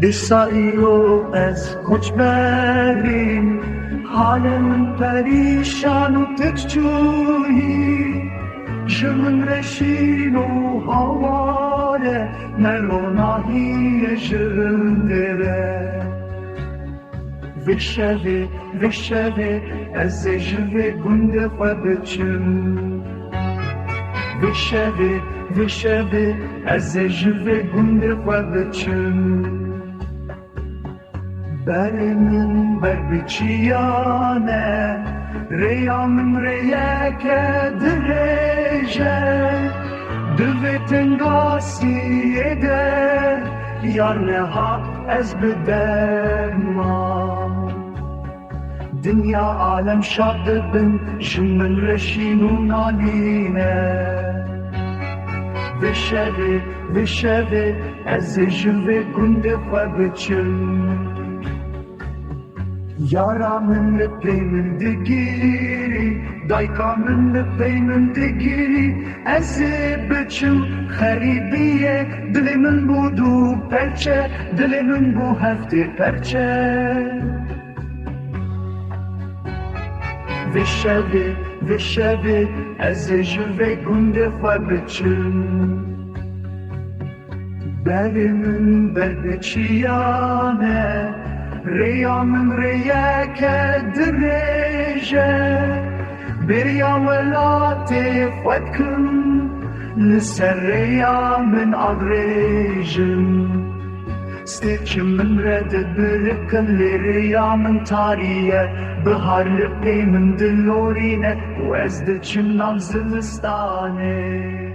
دسایو از کوچبریم حالم پریشان و تکچویی جمن رشین و هواره ملوناهی جرندره وشوه از جوه گنده خوابچم وشوه از جوه گنده خوابچم بر من بر بچیانه ریا من ریا که درجه دوه تنگاسیه ده یارنه ها از بدرمان دنیا عالم شاد بن جمن رشین و نالینه وشوه از جوه گنده خوابچم یارا من پی من دگیری دایکا من پی من دگیری از بچم خریبیه دل من بودو پرچه دل من بو هفته پرچه وشوه از جوه گنده خوابچم بر من بر بچیانه ریا من ریا که درجه بریا ولات خود کن لسر ریا من آدرجم ستیچ من رد برکن لریا من تاریه بهار لپی من دلورینه و از دچم نام زلستانه